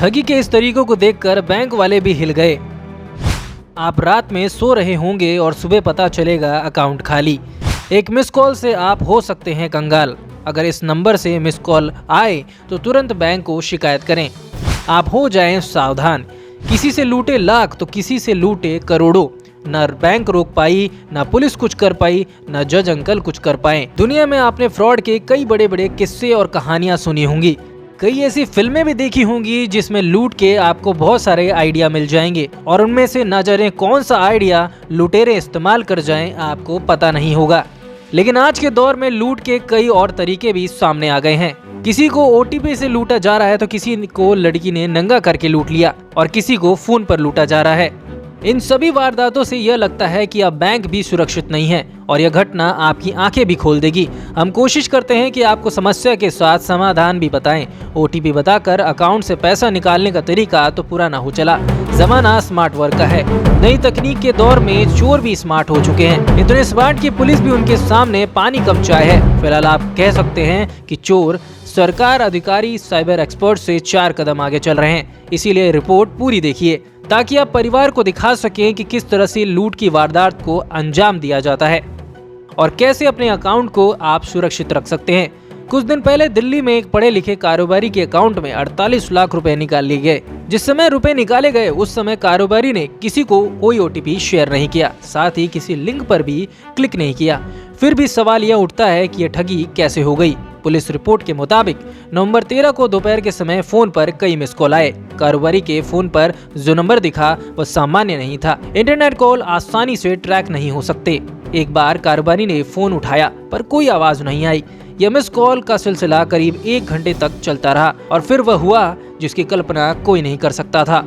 ठगी के इस तरीकों को देखकर बैंक वाले भी हिल गए। आप रात में सो रहे होंगे और सुबह पता चलेगा अकाउंट खाली। एक मिस कॉल से आप हो सकते हैं कंगाल। अगर इस नंबर से मिस कॉल आए तो तुरंत बैंक को शिकायत करें। आप हो जाएं सावधान। किसी से लूटे लाख तो किसी से लूटे करोड़ों। न बैंक रोक पाई, न पुलिस कुछ कर पाई, न जज अंकल कुछ कर पाए। दुनिया में आपने फ्रॉड के कई बड़े बड़े किस्से और कहानियां सुनी होंगी। कई ऐसी फिल्में भी देखी होंगी जिसमें लूट के आपको बहुत सारे आइडिया मिल जाएंगे और उनमें से न जाने कौन सा आइडिया लुटेरे इस्तेमाल कर जाएं आपको पता नहीं होगा। लेकिन आज के दौर में लूट के कई और तरीके भी सामने आ गए हैं। किसी को ओटीपी से लूटा जा रहा है तो किसी को लड़की ने नंगा करके लूट लिया और किसी को फोन पर लूटा जा रहा है। इन सभी वारदातों से यह लगता है कि अब बैंक भी सुरक्षित नहीं है और यह घटना आपकी आंखें भी खोल देगी। हम कोशिश करते हैं कि आपको समस्या के साथ समाधान भी बताएं। ओटीपी बताकर अकाउंट से पैसा निकालने का तरीका तो पुराना हो चला। जमाना स्मार्ट वर्क का है। नई तकनीक के दौर में चोर भी स्मार्ट हो चुके हैं। इतने स्मार्ट कि पुलिस भी उनके सामने पानी कम चाय है। फिलहाल आप कह सकते हैं कि चोर, सरकार, अधिकारी, साइबर एक्सपर्ट से 4 कदम आगे चल रहे हैं। इसीलिए रिपोर्ट पूरी देखिए ताकि आप परिवार को दिखा सकें कि किस तरह से लूट की वारदात को अंजाम दिया जाता है और कैसे अपने अकाउंट को आप सुरक्षित रख सकते हैं। कुछ दिन पहले दिल्ली में एक पढ़े लिखे कारोबारी के अकाउंट में 48 लाख रुपए निकाल लिए गए। जिस समय रुपए निकाले गए उस समय कारोबारी ने किसी को कोई ओटीपी शेयर नहीं किया, साथ ही किसी लिंक पर भी क्लिक नहीं किया। फिर भी सवाल यह उठता है कि यह ठगी कैसे हो गई। पुलिस रिपोर्ट के मुताबिक नवंबर 13 को दोपहर के समय फोन पर कई मिस कॉल आए। कारोबारी के फोन पर जो नंबर दिखा वह सामान्य नहीं था। इंटरनेट कॉल आसानी से ट्रैक नहीं हो सकते। एक बार कारोबारी ने फोन उठाया पर कोई आवाज नहीं आई। यह मिस कॉल का सिलसिला करीब 1 घंटे तक चलता रहा और फिर वह हुआ जिसकी कल्पना कोई नहीं कर सकता था।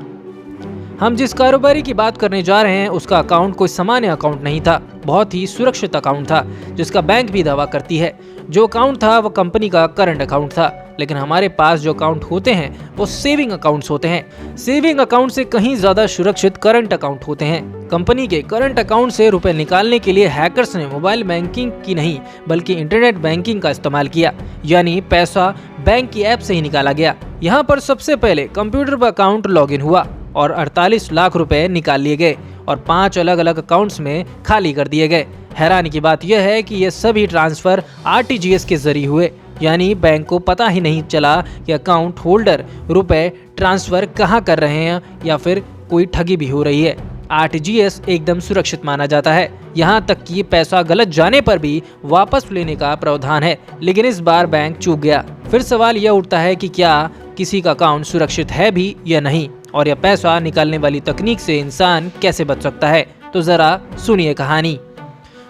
हम जिस कारोबारी की बात करने जा रहे हैं उसका अकाउंट कोई सामान्य अकाउंट नहीं था, बहुत ही सुरक्षित अकाउंट था जिसका बैंक भी दावा करती है। जो अकाउंट था वो कंपनी का करंट अकाउंट था। लेकिन हमारे पास जो अकाउंट होते हैं वो सेविंग अकाउंट्स होते हैं। सेविंग अकाउंट से कहीं ज्यादा सुरक्षित करंट अकाउंट होते हैं। कंपनी के करंट अकाउंट से रुपए निकालने के लिए हैकर्स ने मोबाइल बैंकिंग की नहीं बल्कि इंटरनेट बैंकिंग का इस्तेमाल किया, यानी पैसा बैंक की ऐप से ही निकाला गया। यहाँ पर सबसे पहले कंप्यूटर पर अकाउंट लॉगिन हुआ और 48 लाख रुपए निकाल लिए गए और 5 अलग अलग अकाउंट्स में खाली कर दिए गए। हैरानी की बात यह है कि ये सभी ट्रांसफर आरटीजीएस के जरिए हुए, यानी बैंक को पता ही नहीं चला कि अकाउंट होल्डर रुपए ट्रांसफर कहां कर रहे हैं या फिर कोई ठगी भी हो रही है। आरटीजीएस एकदम सुरक्षित माना जाता है, यहां तक कि पैसा गलत जाने पर भी वापस लेने का प्रावधान है। लेकिन इस बार बैंक चूक गया। फिर सवाल यह उठता है कि क्या किसी का अकाउंट सुरक्षित है भी या नहीं, और यह पैसा निकालने वाली तकनीक से इंसान कैसे बच सकता है। तो जरा सुनिए कहानी।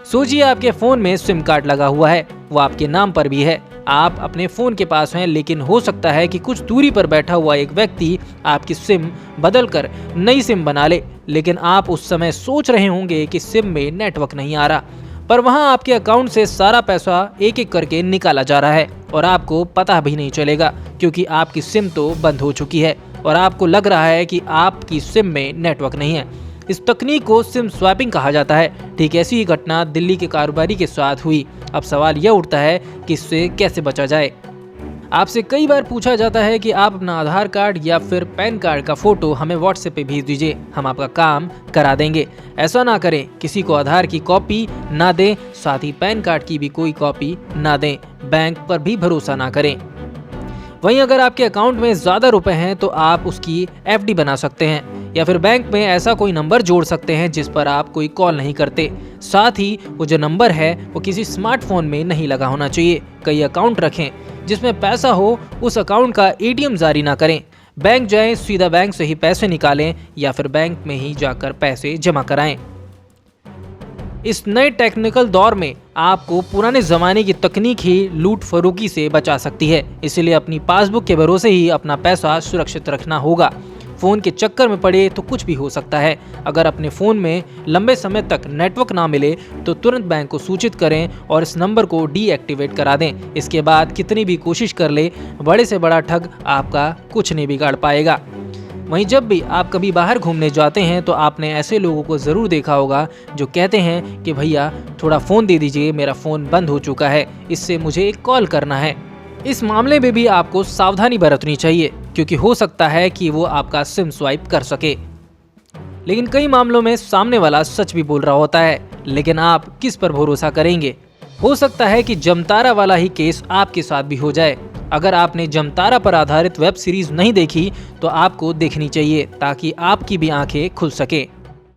सोचिए आपके फोन में सिम कार्ड लगा हुआ है, वो आपके नाम पर भी है, आप अपने फोन के पास हैं, लेकिन हो सकता है कि कुछ दूरी पर बैठा हुआ एक व्यक्ति आपकी सिम बदलकर नई सिम बना ले। लेकिन आप उस समय सोच रहे होंगे कि सिम में नेटवर्क नहीं आ रहा, पर वहां आपके अकाउंट से सारा पैसा एक एक करके निकाला जा रहा है और आपको पता भी नहीं चलेगा क्योंकि आपकी सिम तो बंद हो चुकी है और आपको लग रहा है कि आपकी सिम में नेटवर्क नहीं है। इस तकनीक को सिम स्वैपिंग कहा जाता है। ठीक ऐसी ही घटना दिल्ली के कारोबारी के साथ हुई। अब सवाल यह उठता है कि इससे कैसे बचा जाए। आपसे कई बार पूछा जाता है कि आप अपना आधार कार्ड या फिर पैन कार्ड का फोटो हमें व्हाट्सएप पे भेज दीजिए, हम आपका काम करा देंगे। ऐसा ना करें, किसी को आधार की कॉपी ना दें, साथ ही पैन कार्ड की भी कोई कॉपी ना दें। बैंक पर भी भरोसा ना करें। वहीं अगर आपके अकाउंट में ज़्यादा रुपए हैं तो आप उसकी एफडी बना सकते हैं या फिर बैंक में ऐसा कोई नंबर जोड़ सकते हैं जिस पर आप कोई कॉल नहीं करते। साथ ही वो जो नंबर है वो किसी स्मार्टफोन में नहीं लगा होना चाहिए। कई अकाउंट रखें जिसमें पैसा हो, उस अकाउंट का एटीएम जारी ना करें। बैंक जाएं, सीधा बैंक से ही पैसे निकालें या फिर बैंक में ही जाकर पैसे जमा कराएं। इस नए टेक्निकल दौर में आपको पुराने जमाने की तकनीक ही लूट फरोगी से बचा सकती है। इसलिए अपनी पासबुक के भरोसे ही अपना पैसा सुरक्षित रखना होगा। फ़ोन के चक्कर में पड़े तो कुछ भी हो सकता है। अगर अपने फ़ोन में लंबे समय तक नेटवर्क ना मिले तो तुरंत बैंक को सूचित करें और इस नंबर को डीएक्टिवेट करा दें। इसके बाद कितनी भी कोशिश कर ले, बड़े से बड़ा ठग आपका कुछ नहीं बिगाड़ पाएगा। वहीं जब भी आप कभी बाहर घूमने जाते हैं तो आपने ऐसे लोगों को ज़रूर देखा होगा जो कहते हैं कि भैया थोड़ा फ़ोन दे दीजिए, मेरा फ़ोन बंद हो चुका है, इससे मुझे एक कॉल करना है। इस मामले में भी आपको सावधानी बरतनी चाहिए। क्योंकि हो सकता है कि वो आपका सिम स्वाइप कर सके। लेकिन कई मामलों में सामने वाला सच भी बोल रहा होता है, लेकिन आप किस पर भरोसा करेंगे? हो सकता है कि जमतारा वाला ही केस आपके साथ भी हो जाए। अगर आपने जमतारा पर आधारित वेब सीरीज नहीं देखी तो आपको देखनी चाहिए ताकि आपकी भी आंखें खुल सके।